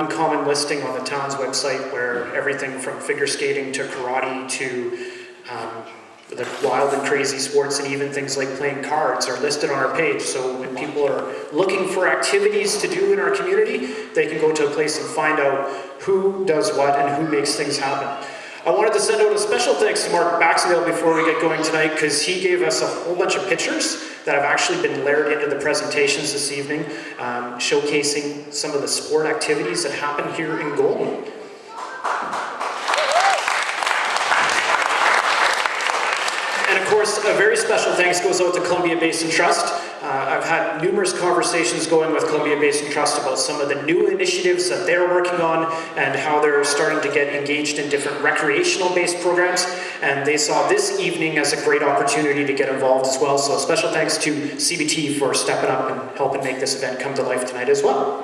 one common listing on the town's website where everything from figure skating to karate to the wild and crazy sports and even things like playing cards are listed on our page. So when people are looking for activities to do in our community, they can go to a place and find out who does what and who makes things happen. I wanted to send out a special thanks to Mark Baxendale before we get going tonight, because he gave us a whole bunch of pictures that have actually been layered into the presentations this evening, showcasing some of the sport activities that happen here in Golden. And of course, a very special thanks goes out to Columbia Basin Trust. I've had numerous conversations going with Columbia Basin Trust about some of the new initiatives that they're working on and how they're starting to get engaged in different recreational-based programs. And they saw this evening as a great opportunity to get involved as well. So special thanks to CBT for stepping up and helping make this event come to life tonight as well.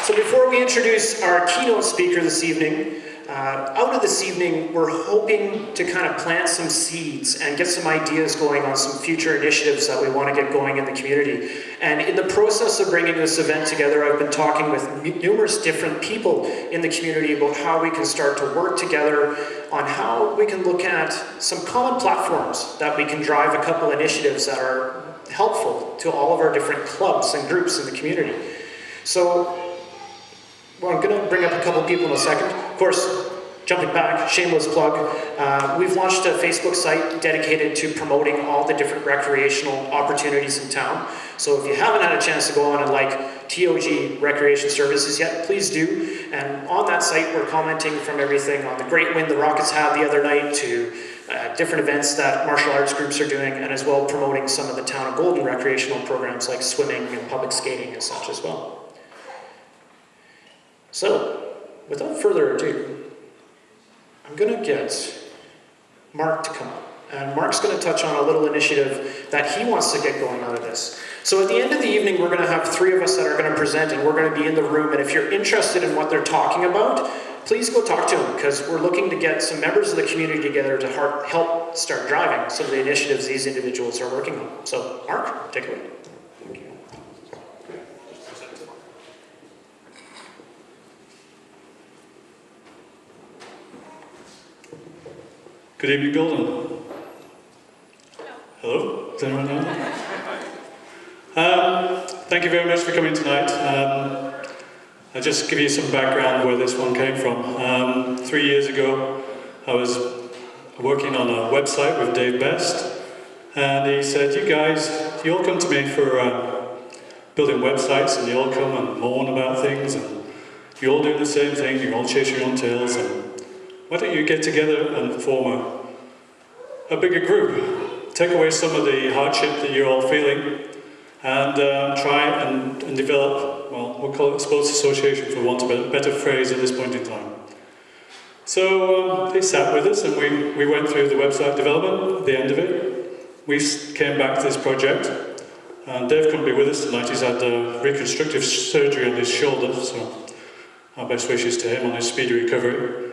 So before we introduce our keynote speaker this evening, out of this evening, we're hoping to kind of plant some seeds and get some ideas going on some future initiatives that we want to get going in the community. And in the process of bringing this event together, I've been talking with numerous different people in the community about how we can start to work together on how we can look at some common platforms that we can drive a couple initiatives that are helpful to all of our different clubs and groups in the community. So, well, I'm going to bring up a couple people in a second. Of course, jumping back, shameless plug, we've launched a Facebook site dedicated to promoting all the different recreational opportunities in town. So if you haven't had a chance to go on and like TOG Recreation Services yet, please do. And on that site, we're commenting from everything on the great win the Rockets had the other night to different events that martial arts groups are doing, and as well promoting some of the Town of Golden recreational programs like swimming and public skating and such as well. So, without further ado, I'm going to get Mark to come up. And Mark's going to touch on a little initiative that he wants to get going out of this. So at the end of the evening, we're going to have three of us that are going to present, and we're going to be in the room. And if you're interested in what they're talking about, please go talk to them, because we're looking to get some members of the community together to help start driving some of the initiatives these individuals are working on. So, Mark, take it away. Good evening, Golden. Hello? Is anyone there? Thank you very much for coming tonight. I'll just give you some background where this one came from. 3 years ago, I was working on a website with Dave Best, and he said, you guys, you all come to me for building websites, and you all come and moan about things, and you all do the same thing, you all chase your own tails, and why don't you get together and form a bigger group? Take away some of the hardship that you're all feeling and try and develop, well, we'll call it a sports association for want of a better phrase at this point in time. So they sat with us and we went through the website development. At the end of it, we came back to this project. And Dave couldn't be with us tonight. He's had reconstructive surgery on his shoulder, so our best wishes to him on his speedy recovery.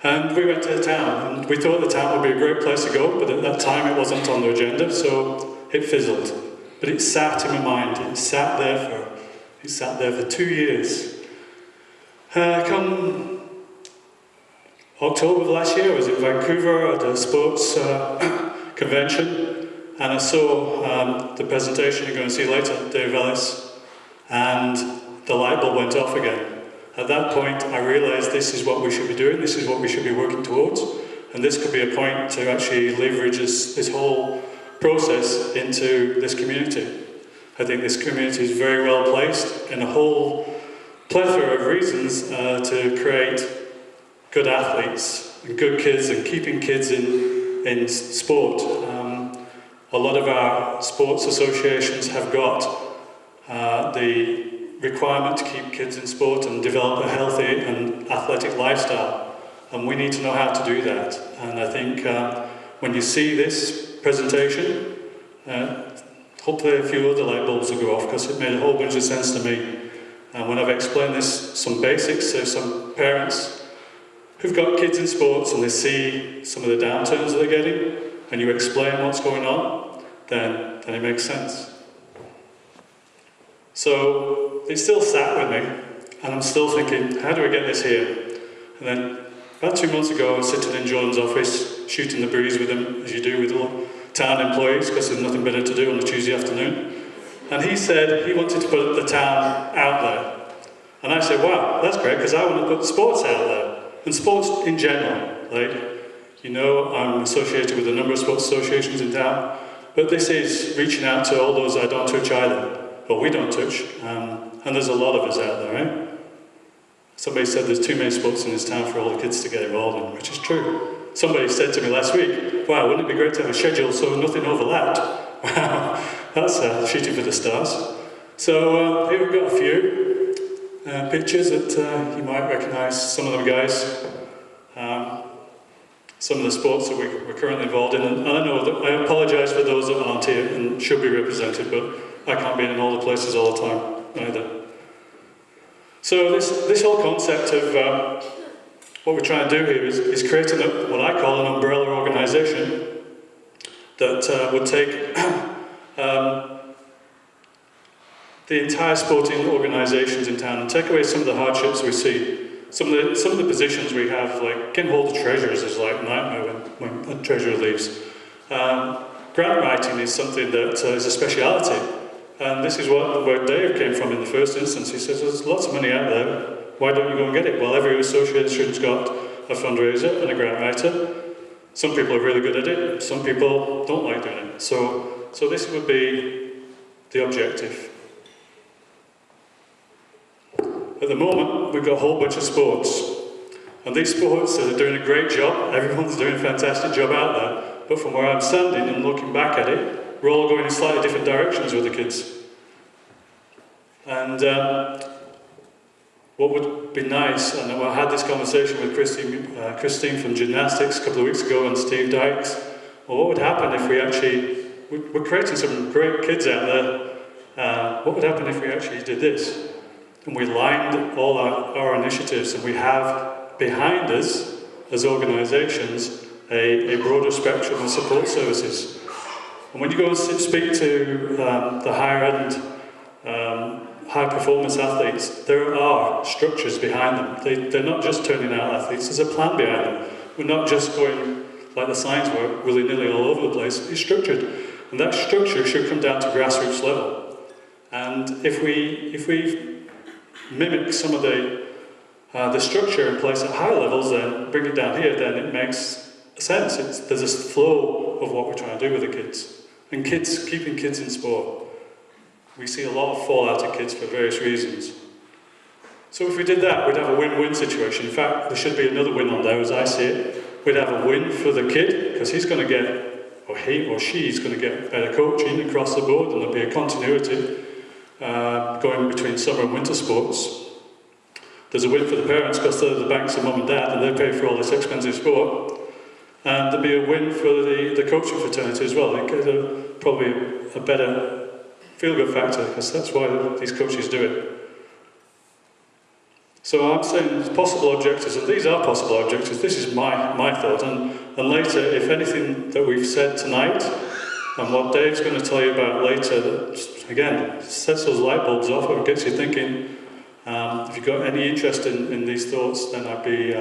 And we went to the town, and we thought the town would be a great place to go, but at that time it wasn't on the agenda, so it fizzled. But it sat in my mind. It sat there for 2 years. Come October of last year, I was in Vancouver at a sports convention, and I saw the presentation you're going to see later, Dave Ellis, and the light bulb went off again. At that point, I realised this is what we should be doing, this is what we should be working towards, and this could be a point to actually leverage this whole process into this community. I think this community is very well placed in a whole plethora of reasons to create good athletes, and good kids, and keeping kids in sport. A lot of our sports associations have got the requirement to keep kids in sport and develop a healthy and athletic lifestyle, and we need to know how to do that. And I think when you see this presentation, hopefully a few other light bulbs will go off, because it made a whole bunch of sense to me. And when I've explained this, some basics to some parents who've got kids in sports and they see some of the downturns that they're getting, and you explain what's going on, then it makes sense. So it still sat with me, and I'm still thinking, how do we get this here? And then about 2 months ago, I was sitting in Jordan's office, shooting the breeze with him, as you do with all town employees, because there's nothing better to do on a Tuesday afternoon. And he said he wanted to put the town out there. And I said, wow, that's great, because I want to put sports out there. And sports in general. Like, you know, I'm associated with a number of sports associations in town, but this is reaching out to all those I don't touch either. Well, we don't touch, and there's a lot of us out there, right? Somebody said there's too many sports in this town for all the kids to get involved in, which is true. Somebody said to me last week, wow, wouldn't it be great to have a schedule so nothing overlapped? Wow, that's shooting for the stars. So here we've got a few pictures that you might recognise, some of them guys. Some of the sports that we're currently involved in. And I know that I apologise for those that aren't here and should be represented, but I can't be in all the places all the time either. So this whole concept of what we're trying to do here is creating what I call an umbrella organisation that would take the entire sporting organisations in town and take away some of the hardships we see. Some of the positions we have, like getting hold of treasurers is like a nightmare when a treasurer leaves. Grant writing is something that is a speciality. And this is where Dave came from in the first instance. He says, there's lots of money out there, why don't you go and get it? Well, every association's got a fundraiser and a grant writer. Some people are really good at it, some people don't like doing it. So this would be the objective. At the moment, we've got a whole bunch of sports. And these sports are doing a great job, everyone's doing a fantastic job out there. But from where I'm standing and looking back at it, we're all going in slightly different directions with the kids. And what would be nice, and I had this conversation with Christine from gymnastics a couple of weeks ago and Steve Dykes, well, what would happen if we actually, we're creating some great kids out there, what would happen if we actually did this? And we lined all our initiatives, and we have behind us, as organisations, a broader spectrum of support services. And when you go and speak to the higher end, high performance athletes, there are structures behind them. They're not just turning out athletes, there's a plan behind them. We're not just going like the signs work, willy-nilly all over the place. It's structured. And that structure should come down to grassroots level. And if we mimic some of the structure in place at higher levels, then bring it down here, then it makes sense. There's this flow of what we're trying to do with the kids. And keeping kids in sport. We see a lot of fallout of kids for various reasons. So if we did that, we'd have a win-win situation. In fact, there should be another win on there as I see it. We'd have a win for the kid, because he's going to get, or he or she's going to get better coaching across the board, and there'll be a continuity going between summer and winter sports. There's a win for the parents, because they're the banks of mum and dad, and they pay for all this expensive sport. And there'll be a win for the coaching fraternity as well. They get probably a better feel-good factor, because that's why these coaches do it. So I'm saying possible objectives, and these are possible objectives. This is my thought, and later, if anything that we've said tonight, and what Dave's going to tell you about later, that, again, sets those light bulbs off or gets you thinking. If you've got any interest in these thoughts, then I'd be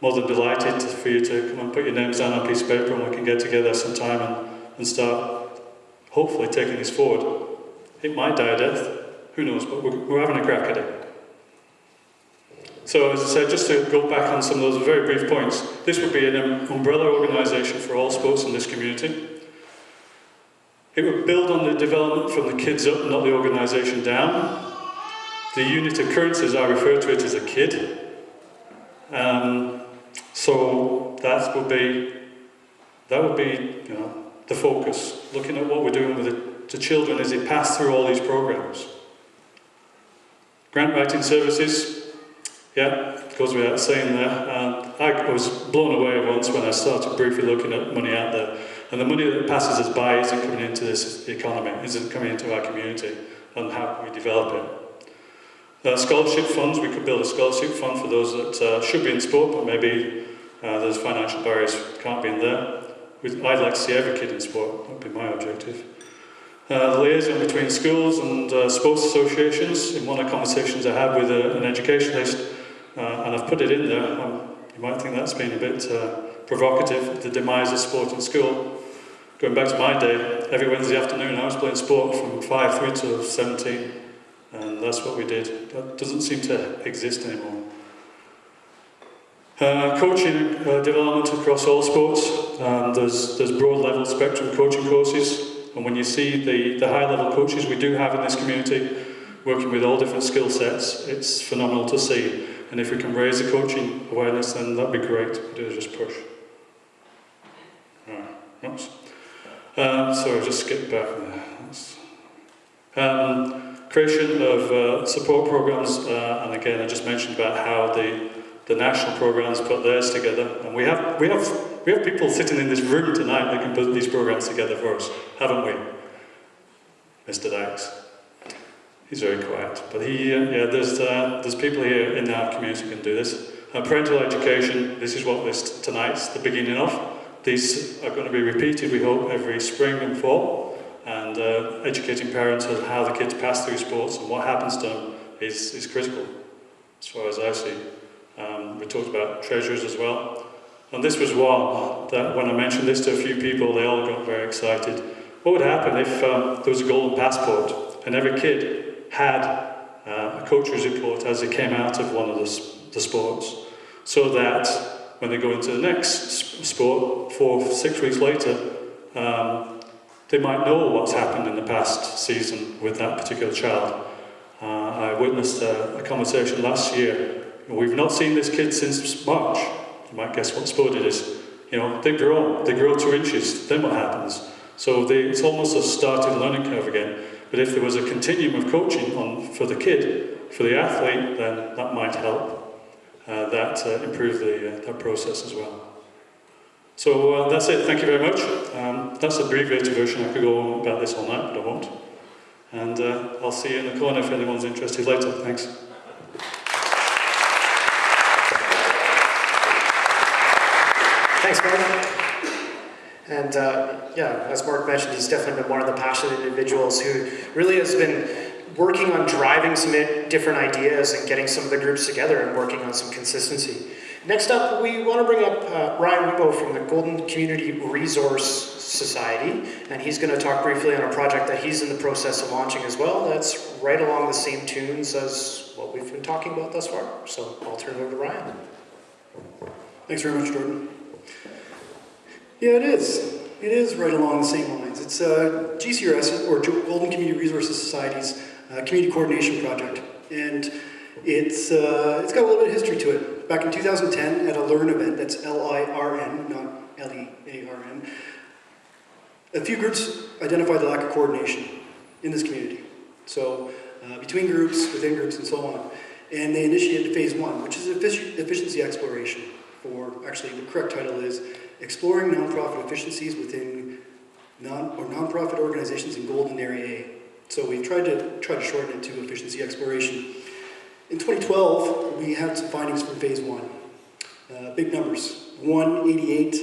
more than delighted for you to come and put your names down on a piece of paper, and we can get together sometime and start hopefully taking this forward. It might die a death, who knows, but we're having a crack at it. So as I said, just to go back on some of those very brief points, this would be an umbrella organisation for all sports in this community. It would build on the development from the kids up, not the organisation down. The unit of currencies, I refer to it as a kid. So that would be the focus, looking at what we're doing with the children as they pass through all these programs. Grant writing services, yeah, it goes without saying there. I was blown away once when I started briefly looking at money out there. And the money that passes us by isn't coming into this economy, isn't coming into our community, and how we develop it. Scholarship funds, we could build a scholarship fund for those that should be in sport, but maybe there's financial barriers, can't be in there. I'd like to see every kid in sport, that would be my objective. The liaison between schools and sports associations. In one of the conversations I had with an educationalist, and I've put it in there, you might think that's been a bit provocative, the demise of sport in school. Going back to my day, every Wednesday afternoon I was playing sport from 5 through to 17, and that's what we did. That doesn't seem to exist anymore. Coaching development across all sports. There's broad level spectrum coaching courses, and when you see the high level coaches we do have in this community working with all different skill sets, it's phenomenal to see. And if we can raise the coaching awareness, then that'd be great. We do just push. Oops. Sorry, just skip back there. Creation of support programs, and again I just mentioned about how the national programs put theirs together, and we have people sitting in this room tonight that can put these programs together for us, haven't we, Mr. Dykes? He's very quiet, but there's people here in our community who can do this. Parental education. This is what tonight's the beginning of. These are going to be repeated, we hope, every spring and fall, and educating parents on how the kids pass through sports and what happens to them is critical, as far as I see. We talked about treasures as well. And this was one that when I mentioned this to a few people, they all got very excited. What would happen if there was a golden passport and every kid had a coach's report as they came out of one of the sports, so that when they go into the next sport 4-6 weeks later, they might know what's happened in the past season with that particular child. I witnessed a conversation last year. We've not seen this kid since March. You might guess what sport it is. You know, they grow 2 inches, then what happens? So it's almost a starting learning curve again. But if there was a continuum of coaching for the kid, for the athlete, then that might help. Improve that process as well. So that's it, thank you very much. That's the abbreviated version. I could go on about this all night, but I won't. And I'll see you in the corner if anyone's interested later. Thanks. Thanks, Mark. And as Mark mentioned, he's definitely been one of the passionate individuals who really has been working on driving some different ideas and getting some of the groups together and working on some consistency. Next up, we want to bring up Ryan Watmough from the Golden Community Resource Society, and he's going to talk briefly on a project that he's in the process of launching as well. That's right along the same tunes as what we've been talking about thus far. So I'll turn it over to Ryan. Thanks very much, Jordan. Yeah, it is. It is right along the same lines. It's GCRS, or Golden Community Resources Society's community coordination project, and it's got a little bit of history to it. Back in 2010, at a LEARN event, that's L-I-R-N, not L-E-A-R-N, a few groups identified the lack of coordination in this community. So between groups, within groups, and so on. And they initiated phase 1, which is efficiency exploration, actually the correct title is Exploring Nonprofit Efficiencies Within Nonprofit Organizations in Golden Area A. So we've tried to shorten it to efficiency exploration. In 2012, we had some findings from phase 1. Big numbers, 188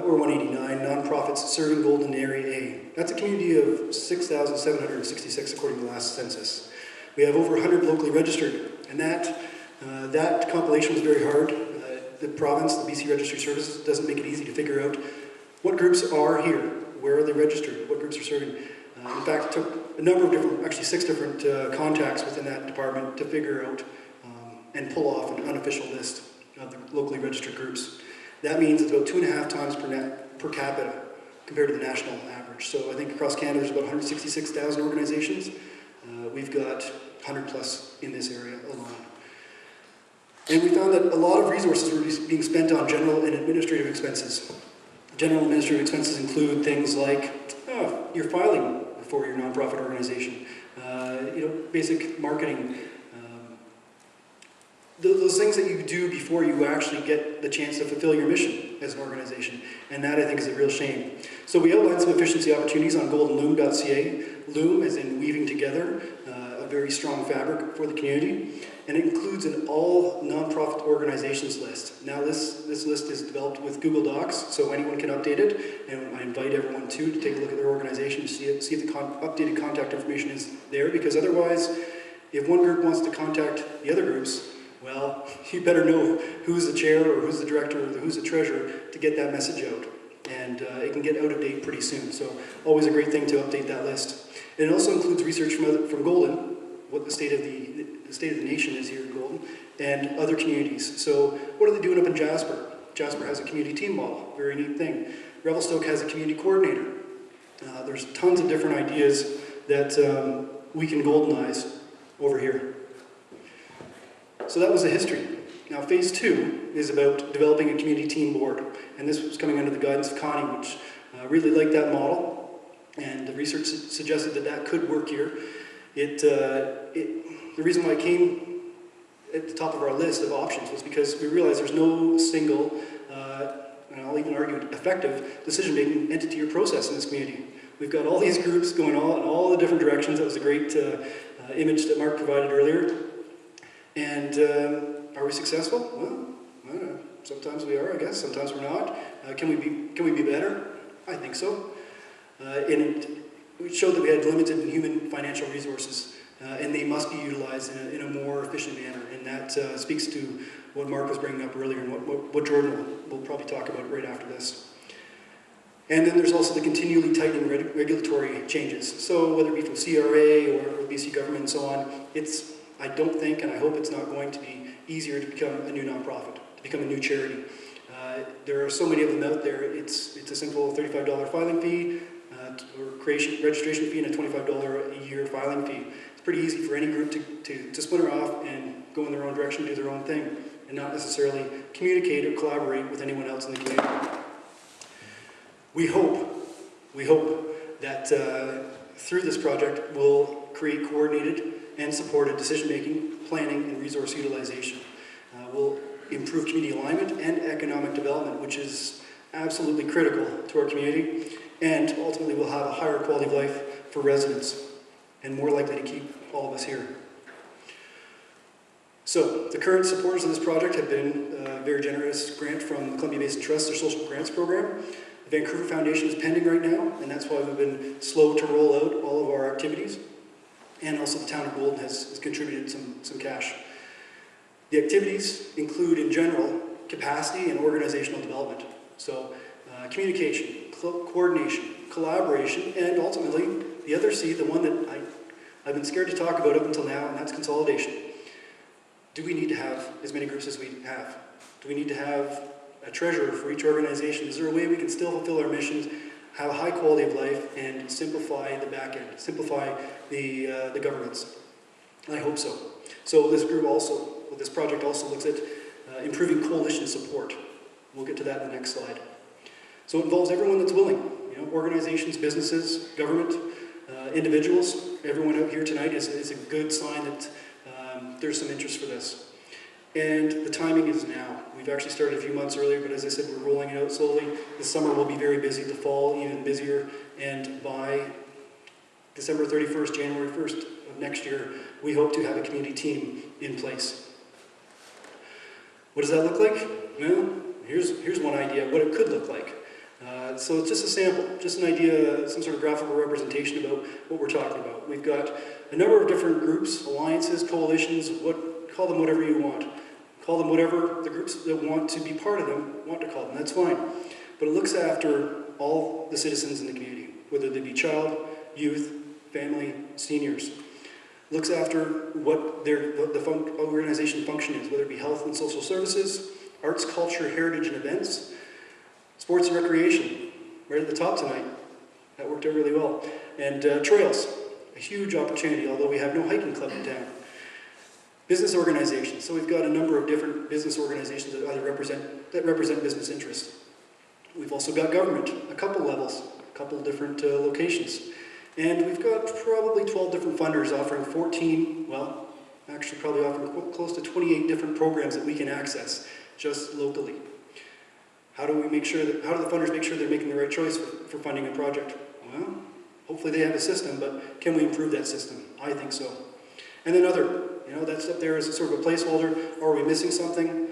or 189 nonprofits serving Golden Area A. That's a community of 6,766 according to the last census. We have over 100 locally registered, and that compilation was very hard. The province, the BC Registry Services, doesn't make it easy to figure out what groups are here, where are they registered, what groups are serving. In fact, it took a number of different, actually 6 different contacts within that department to figure out and pull off an unofficial list of the locally registered groups. That means it's about 2.5 times per capita compared to the national average. So I think across Canada there's about 166,000 organizations. We've got 100 plus in this area alone. And we found that a lot of resources were being spent on general and administrative expenses. General and administrative expenses include things like your filing for your nonprofit organization, basic marketing, those those things that you do before you actually get the chance to fulfill your mission as an organization. And that, I think, is a real shame. So we outlined some efficiency opportunities on goldenloom.ca. Loom as in weaving together, a very strong fabric for the community. And it includes an all nonprofit organizations list. Now this list is developed with Google Docs, so anyone can update it. And I invite everyone to take a look at their organization, see if the updated contact information is there, because otherwise, if one group wants to contact the other groups, well, you better know who's the chair or who's the director or who's the treasurer to get that message out. And it can get out of date pretty soon. So always a great thing to update that list. And it also includes research from Golden, what the state of the nation is here in Golden, and other communities. So what are they doing up in Jasper? Jasper has a community team model, very neat thing. Revelstoke has a community coordinator. There's tons of different ideas that we can Goldenize over here. So that was the history. Now phase 2 is about developing a community team board. And this was coming under the guidance of Connie, which really liked that model. And the research suggested that that could work here. The reason why it came at the top of our list of options was because we realized there's no single, and I'll even argue effective, decision-making entity or process in this community. We've got all these groups going all in all the different directions. That was a great image that Mark provided earlier. And are we successful? Well, sometimes we are, I guess. Sometimes we're not. Can we be better? I think so. And it showed that we had limited human financial resources, and they must be utilized in a more efficient manner. And that speaks to what Mark was bringing up earlier, and what Jordan will probably talk about right after this. And then there's also the continually tightening regulatory changes. So whether it be from CRA or BC government and so on, I don't think, and I hope it's not going to be easier to become a new nonprofit, to become a new charity. There are so many of them out there. It's a simple $35 filing fee, or registration fee, and a $25 a year filing fee. It's pretty easy for any group to splinter off and go in their own direction, do their own thing, and not necessarily communicate or collaborate with anyone else in the community. We hope that through this project we'll create coordinated and supported decision-making, planning, and resource utilization. We'll improve community alignment and economic development, which is absolutely critical to our community, and ultimately we'll have a higher quality of life for residents and more likely to keep all of us here. So the current supporters of this project have been a very generous grant from the Columbia Basin Trust, their social grants program. The Vancouver Foundation is pending right now, and that's why we've been slow to roll out all of our activities. And also the town of Golden has contributed some cash. The activities include, in general, capacity and organizational development. So communication, coordination, collaboration, and ultimately, the other C, the one that I've been scared to talk about up until now, and that's consolidation. Do we need to have as many groups as we have? Do we need to have a treasurer for each organization? Is there a way we can still fulfill our missions, have a high quality of life, and simplify the back end, simplify the governance? I hope so. So this project also looks at improving coalition support. We'll get to that in the next slide. So it involves everyone that's willing, organizations, businesses, government, individuals. Everyone out here tonight is a good sign that there's some interest for this. And the timing is now. We've actually started a few months earlier, but as I said, we're rolling it out slowly. The summer will be very busy, the fall even busier, and by December 31st, January 1st of next year, we hope to have a community team in place. What does that look like? Well, here's one idea of what it could look like. So it's just a sample, just an idea, some sort of graphical representation about what we're talking about. We've got a number of different groups, alliances, coalitions, call them whatever you want. Call them whatever the groups that want to be part of them want to call them, that's fine. But it looks after all the citizens in the community, whether they be child, youth, family, seniors. Looks after what the organization function is, whether it be health and social services, arts, culture, heritage, and events, sports and recreation, right at the top tonight. That worked out really well. And trails, a huge opportunity, although we have no hiking club in town. Business organizations, so we've got a number of different business organizations that represent business interests. We've also got government, a couple levels, a couple different locations. And we've got probably 12 different funders offering 14, well, actually probably offer close to 28 different programs that we can access just locally. How do the funders make sure they're making the right choice for funding a project? Well, hopefully they have a system, but can we improve that system? I think so. And then that's up there as a sort of a placeholder. Are we missing something?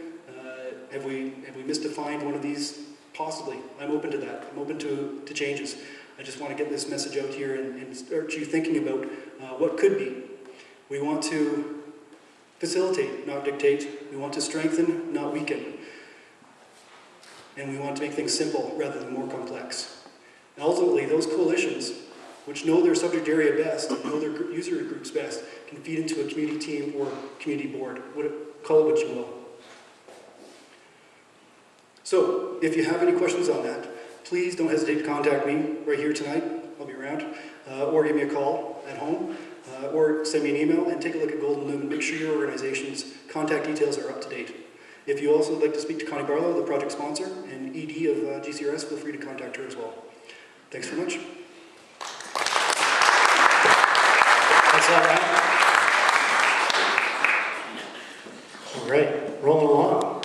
Have we misdefined one of these? Possibly. I'm open to that. I'm open to changes. I just want to get this message out here and start you thinking about what could be. We want to facilitate, not dictate. We want to strengthen, not weaken. And we want to make things simple rather than more complex. And ultimately, those coalitions, which know their subject area best, and know their user groups best, can feed into a community team or community board. Call it what you will. So, if you have any questions on that, please don't hesitate to contact me right here tonight. I'll be around. Or give me a call at home. Or send me an email and take a look at Golden Loom and make sure your organization's contact details are up to date. If you also would like to speak to Connie Barlow, the project sponsor and ED of GCRS, feel free to contact her as well. Thanks very much. That's all right. All right, rolling along.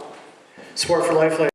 Sport for Life.